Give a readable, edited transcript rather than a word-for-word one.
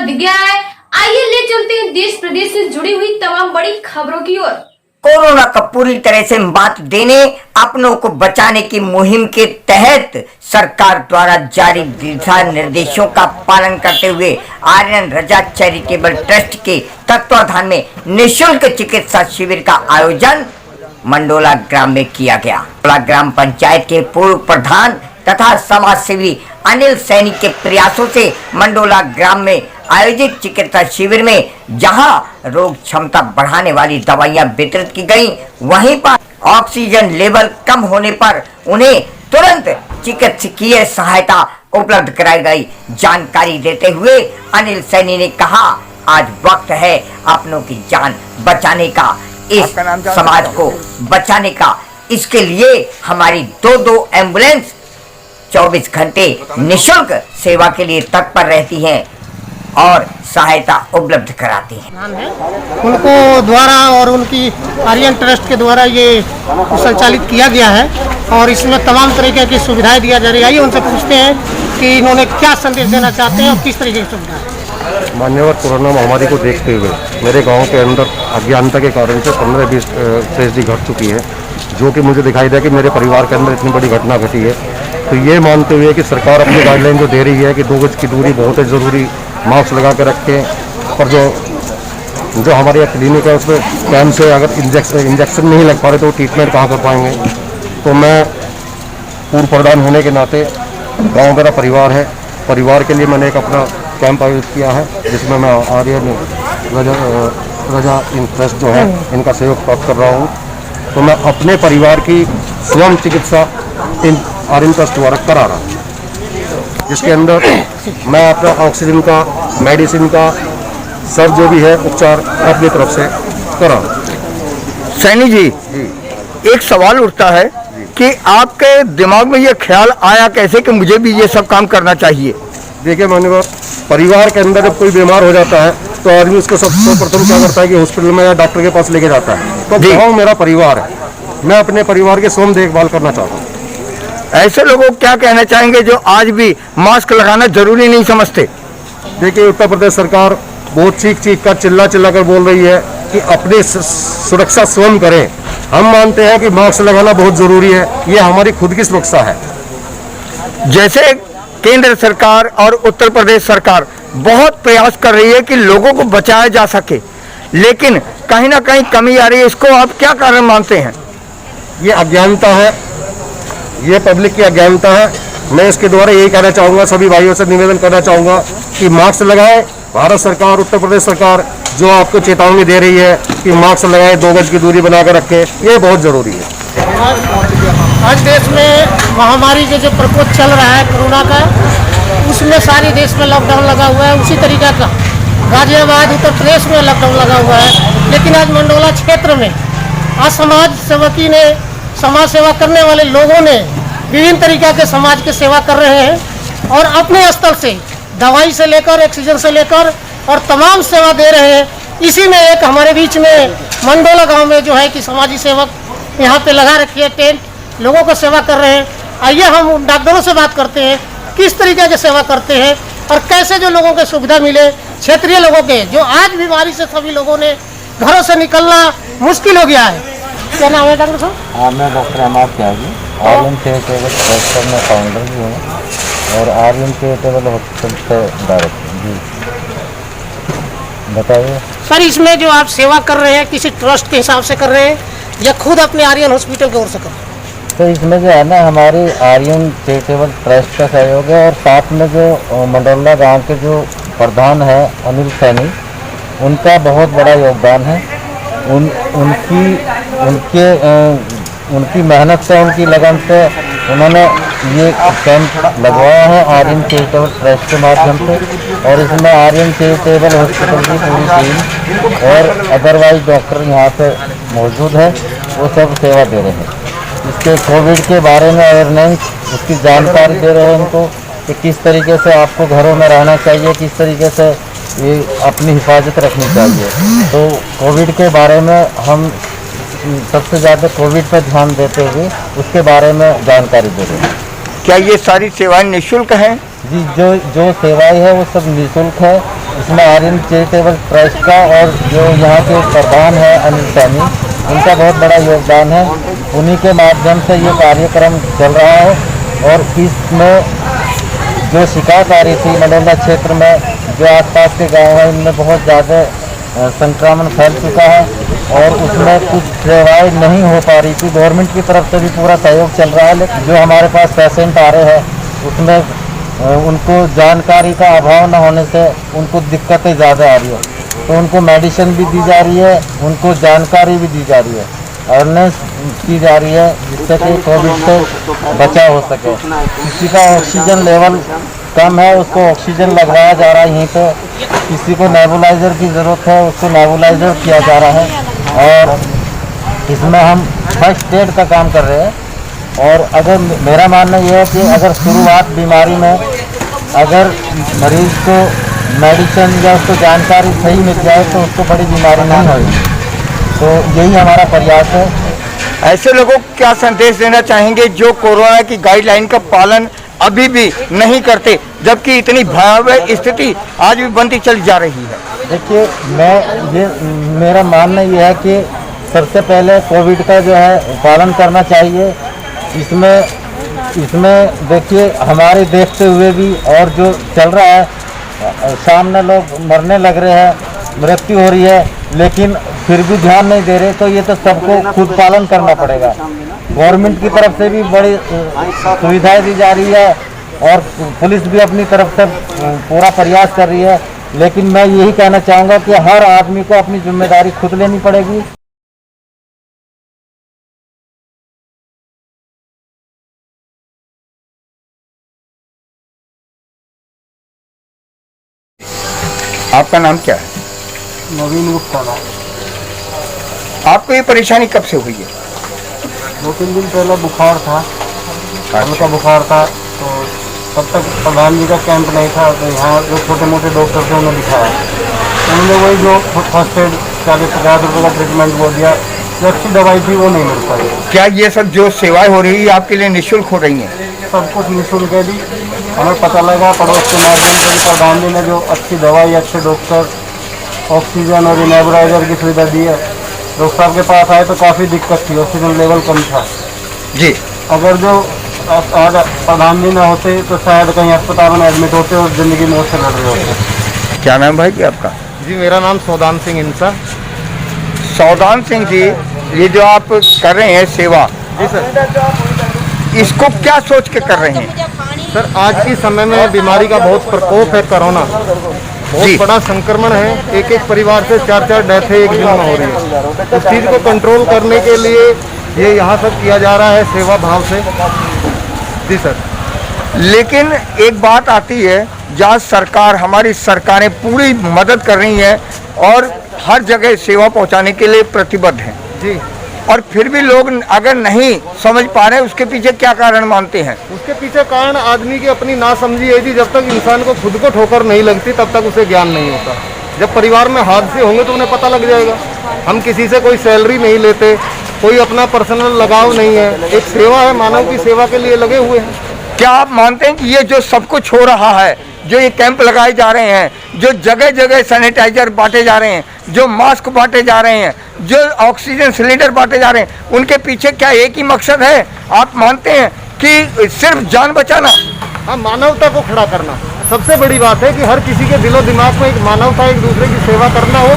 दिख गया है। आइए ले चलते हैं देश प्रदेश से जुड़ी हुई तमाम बड़ी खबरों की ओर। कोरोना का पूरी तरह से मात देने, अपनों को बचाने की मुहिम के तहत सरकार द्वारा जारी दिशा निर्देशों का पालन करते हुए आर्यन रजा चैरिटेबल ट्रस्ट के तत्वाधान में निःशुल्क चिकित्सा शिविर का आयोजन मंडोला ग्राम में किया गया। मंडोला ग्राम पंचायत के पूर्व प्रधान तथा समाज सेवी अनिल सैनी के प्रयासों से मंडोला ग्राम में आयोजित चिकित्सा शिविर में जहां रोग क्षमता बढ़ाने वाली दवाइयां वितरित की गईं, वहीं पर ऑक्सीजन लेवल कम होने पर उन्हें तुरंत चिकित्सकीय सहायता उपलब्ध कराई गई। जानकारी देते हुए अनिल सैनी ने कहा, आज वक्त है अपनों की जान बचाने का, इस समाज को बचाने का। इसके लिए हमारी दो एम्बुलेंस 24 घंटे निःशुल्क सेवा के लिए तत्पर रहती हैं और सहायता उपलब्ध कराती हैं। उनको द्वारा और उनकी आर्यन ट्रस्ट के द्वारा ये संचालित किया गया है और इसमें तमाम तरीके की सुविधाएं दिया जा रही है। आइए उनसे पूछते हैं कि इन्होंने क्या संदेश देना चाहते हैं और किस तरीके की सुविधा। मान्यवर कोरोना महामारी को देखते हुए मेरे गांव के अंदर अज्ञानता के कारण से 15-20 ट्रेजेडी घट चुकी है, जो कि मुझे दिखाई दिया कि मेरे परिवार के अंदर इतनी बड़ी घटना घटी है। तो ये मानते हुए कि सरकार अपनी गाइडलाइन जो दे रही है कि 2 गज की दूरी बहुत है ज़रूरी, मास्क लगा कर रखें, और जो हमारे यहाँ क्लिनिक है उसमें टाइम से अगर इंजेक्शन नहीं लग पा रहे तो ट्रीटमेंट कहाँ कर पाएंगे। तो मैं पूर्व प्रधान होने के नाते, गांव मेरा परिवार है, परिवार के लिए मैंने एक अपना कैंप आयोजित किया है जिसमें मैं आर्यन रजा ट्रस्ट जो है इनका सहयोग प्राप्त कर रहा हूँ। तो मैं अपने परिवार की स्वयं चिकित्सा इन आर्यन ट्रस्ट द्वारा करा रहा हूँ, जिसके अंदर मैं अपना ऑक्सीजन का, मेडिसिन का सब जो भी है उपचार अपनी तरफ से करा रहा हूँ। सैनी जी, एक सवाल उठता है कि आपके दिमाग में ये ख्याल आया कैसे कि मुझे भी ये सब काम करना चाहिए? देखिए मान्यवर, परिवार के अंदर जब कोई बीमार हो जाता है तो आदमी उसको सर्वप्रथम क्या करता है कि हॉस्पिटल में या डॉक्टर के पास लेके जाता है। तो गाँव मेरा परिवार है, मैं अपने परिवार की स्वयं देखभाल करना चाहता हूँ। ऐसे लोगों को क्या कहना चाहेंगे जो आज भी मास्क लगाना जरूरी नहीं समझते? देखिए, उत्तर प्रदेश सरकार बहुत चीख कर चिल्ला कर बोल रही है कि अपनी सुरक्षा स्वयं करें। हम मानते हैं कि मास्क लगाना बहुत जरूरी है, ये हमारी खुद की सुरक्षा है। जैसे केंद्र सरकार और उत्तर प्रदेश सरकार बहुत प्रयास कर रही है कि लोगों को बचाया जा सके, लेकिन कहीं ना कहीं कमी आ रही है। इसको आप क्या कारण मानते हैं? ये अज्ञानता है, ये पब्लिक की अज्ञानता है। मैं इसके द्वारा यही कहना चाहूँगा, सभी भाइयों से निवेदन करना चाहूँगा कि मास्क लगाएं। भारत सरकार, उत्तर प्रदेश सरकार जो आपको चेतावनी दे रही है कि मास्क लगाएं, 2 गज की दूरी बनाकर रखें, ये बहुत ज़रूरी है। आज देश में महामारी के जो प्रकोप चल रहा है कोरोना का, उसमें सारे देश में लॉकडाउन लगा हुआ है। उसी तरीका का गाजियाबाद उत्तर प्रदेश में लॉकडाउन लगा हुआ है। लेकिन आज मंडोला क्षेत्र में आज समाज सेवकी ने, समाज सेवा करने वाले लोगों ने विभिन्न तरीक़ा के समाज की सेवा कर रहे हैं और अपने स्तर से दवाई से लेकर ऑक्सीजन से लेकर और तमाम सेवा दे रहे हैं। इसी में एक हमारे बीच में मंडोला गांव में जो है कि समाजी सेवक यहाँ पे लगा रखी है टेंट, लोगों को सेवा कर रहे हैं। आइए हम डॉक्टरों से बात करते हैं किस तरीके की सेवा करते हैं और कैसे जो लोगों को सुविधा मिले, क्षेत्रीय लोगों के, जो आज बीमारी से सभी लोगों ने घरों से निकलना मुश्किल हो गया है। क्या नाम है डॉक्टर साहब? मैं डॉक्टर अहमद त्यागी, आर्यन चैरिटेबल ट्रस्ट का मैं फाउंडर भी हूँ और आर्यन चैरिटेबल हॉस्पिटल से डायरेक्टर जी। बताइए सर, इसमें जो आप सेवा कर रहे हैं किसी ट्रस्ट के हिसाब से कर रहे हैं या खुद अपने आर्यन हॉस्पिटल की ओर से कर रहे हैं? तो इसमें जो है ना, हमारी आर्यन चैरिटेबल ट्रस्ट का सहयोग है और साथ में जो मंडोला गांव के जो प्रधान है अनिल सैनी, उनका बहुत बड़ा योगदान है। उनकी मेहनत से, उनकी लगन से उन्होंने ये कैंप लगवाया है आर्यन चैरिटेबल ट्रस्ट के माध्यम से। और इसमें आर्यन चैरिटेबल हॉस्पिटल की पूरी टीम और अदरवाइज डॉक्टर यहाँ पे मौजूद है, वो सब सेवा दे रहे हैं। इसके कोविड के बारे में अवेयरनेस, उसकी जानकारी दे रहे हैं उनको कि किस तरीके से आपको घरों में रहना चाहिए, किस तरीके से ये अपनी हिफाजत रखनी चाहिए। तो कोविड के बारे में हम सबसे ज़्यादा कोविड पर ध्यान देते हुए उसके बारे में जानकारी दे रहे हैं। क्या ये सारी सेवाएं निःशुल्क हैं? जी, जो सेवाएं हैं वो सब निःशुल्क है इसमें आर्यन चैरिटेबल ट्रस्ट का और जो यहाँ के प्रधान है अनिल सैनी, उनका बहुत बड़ा योगदान है। उन्हीं के माध्यम से ये कार्यक्रम चल रहा है। और इसमें जो शिकायत आ रही थी मंडोला क्षेत्र में, जो आसपास के गाँव हैं, इनमें बहुत ज़्यादा संक्रमण फैल चुका है और उसमें कुछ सेवाएं नहीं हो पा रही थी। गवर्नमेंट की तरफ से भी पूरा सहयोग चल रहा है, लेकिन जो हमारे पास पेशेंट आ रहे हैं उसमें उनको जानकारी का अभाव न होने से उनको दिक्कतें ज़्यादा आ रही है। तो उनको मेडिसिन भी दी जा रही है, उनको जानकारी भी दी जा रही है, अवेयरनेस की जा रही है, जिससे कि कोविड से बचाव हो सके। किसी का ऑक्सीजन लेवल कम है, उसको ऑक्सीजन लगवाया जा रहा है यहीं पे। किसी को नेबुलाइज़र की ज़रूरत है, उसको नेबुलाइज़र किया जा रहा है। और इसमें हम फर्स्ट एड का काम कर रहे हैं। और अगर मेरा मानना यह है कि अगर शुरुआत बीमारी में अगर मरीज़ को मेडिसिन या उसको जानकारी सही मिल जाए तो उसको बड़ी बीमारी नहीं होगी। तो यही हमारा प्रयास है। ऐसे लोगों को क्या संदेश देना चाहेंगे जो कोरोना की गाइडलाइन का पालन अभी भी नहीं करते, जबकि इतनी भयावह स्थिति आज भी बनती चली जा रही है? देखिए, मेरा मानना ये है कि सबसे पहले कोविड का जो है पालन करना चाहिए। इसमें देखिए, हमारे देखते हुए भी और जो चल रहा है, सामने लोग मरने लग रहे हैं, मृत्यु हो रही है, लेकिन फिर भी ध्यान नहीं दे रहे। तो ये तो सबको खुद पालन करना पड़ेगा। गवर्नमेंट की तरफ से भी बड़ी सुविधाएं दी जा रही है और पुलिस भी अपनी तरफ से पूरा प्रयास कर रही है, लेकिन मैं यही कहना चाहूँगा कि हर आदमी को अपनी जिम्मेदारी खुद लेनी पड़ेगी। आपका नाम क्या है? नवीन गुप्ता का। आपको ये परेशानी कब से हुई है? 2-3 दिन पहले बुखार था, हल्का बुखार था, तो तब तक प्रधान जी का कैंप नहीं था। तो यहाँ जो छोटे मोटे डॉक्टर थे उन्हें दिखाया, उन्होंने वही जो फर्स्ट एड 40-50 रुपये का ट्रीटमेंट वो दिया। जो अच्छी दवाई थी वो नहीं मिल पाई। क्या ये सब जो सेवाएं हो रही है आपके लिए निःशुल्क हो रही हैं? सब कुछ निःशुल्क है जी। हमें पता लगा पड़ोस के माध्यम से कि प्रधान जी ने जो अच्छी दवाई, अच्छे डॉक्टर, ऑक्सीजन और नेबुलाइजर की सुविधा दी है। डॉक्टर साहब के पास आए तो काफ़ी दिक्कत थी, ऑक्सीजन लेवल कम था जी। अगर जो आज प्रधान जी न होते तो शायद कहीं अस्पताल में एडमिट होते और ज़िंदगी मौत से लड़ रहे होते। क्या नाम भाई जी आपका? जी, मेरा नाम सौदान सिंह इंसा। सौदान सिंह जी, ये जो आप कर रहे हैं सेवा, जी सर, इसको क्या सोच के कर रहे हैं? सर आज के समय में बीमारी का बहुत प्रकोप है, कोरोना बहुत बड़ा संक्रमण है। एक परिवार से 4-4 डेथ एक दिन में हो रही है। उस चीज़ को कंट्रोल करने के लिए ये यहाँ सब किया जा रहा है सेवा भाव से। जी सर। लेकिन एक बात आती है, जहाँ सरकार, हमारी सरकारें पूरी मदद कर रही हैं और हर जगह सेवा पहुँचाने के लिए प्रतिबद्ध हैं जी, और फिर भी लोग अगर नहीं समझ पा रहे, उसके पीछे क्या कारण मानते हैं? उसके पीछे कारण आदमी की अपनी नासमझी है जी। जब तक इंसान को खुद को ठोकर नहीं लगती तब तक उसे ज्ञान नहीं होता। जब परिवार में हादसे होंगे तो उन्हें पता लग जाएगा। हम किसी से कोई सैलरी नहीं लेते, कोई अपना पर्सनल लगाव नहीं है, एक सेवा है, मानव की सेवा के लिए लगे हुए हैं। क्या आप मानते हैं कि ये जो सब कुछ हो रहा है, जो ये कैंप लगाए जा रहे हैं, जो जगह जगह सैनिटाइजर बांटे जा रहे हैं, जो मास्क बांटे जा रहे हैं, जो ऑक्सीजन सिलेंडर बांटे जा रहे हैं, उनके पीछे क्या एक ही मकसद है? आप मानते हैं कि सिर्फ जान बचाना? हाँ, मानवता को खड़ा करना सबसे बड़ी बात है कि हर किसी के दिलो दिमाग में एक मानवता, एक दूसरे की सेवा करना हो।